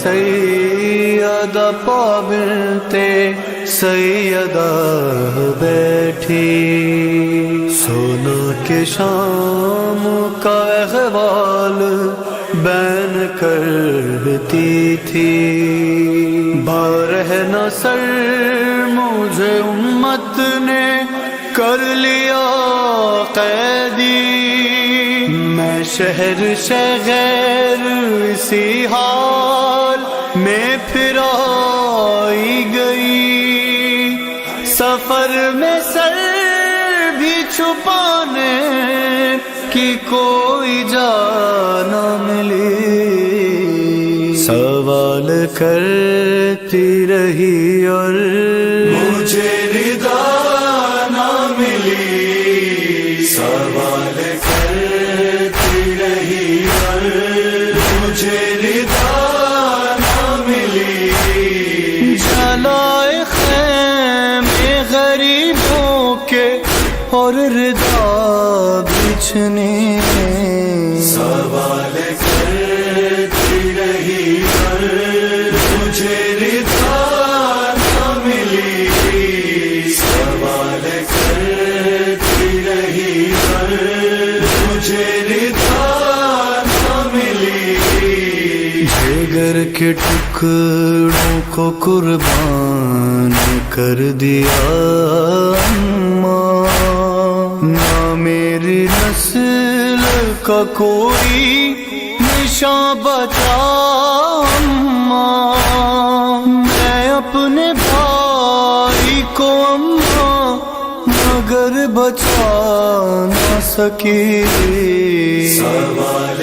سیدہ پا بنت سیدہ بیٹھی، سونا کے شام کا احوال بیان کرتی تھی، بارہنا سر مجھے امت نے کر لیا قیدی، میں شہر شہر اسی حال میں پھرائی گئی، سفر میں سر بھی چھپانے کی کوئی جا نہ ملی، سوال کرتی رہی اور مجھے رضا نہ ملی، سوال کرتی رہی اور مجھے رضا نہ ملی، جلائے خیمے غریبوں کے اور رضا بچھنے، سوال کرتی رہی اور مجھے رضا نہ ملی، سوال کرتی رہی اور مجھے رضا نہ ملی، جگر کے ٹکڑوں کو قربان کر دیا اماں، نہ میری نسل کا کوئی نشاں بچا اماں، میں اپنے بھائی کو اماں مگر بچا نہ سکی، سوال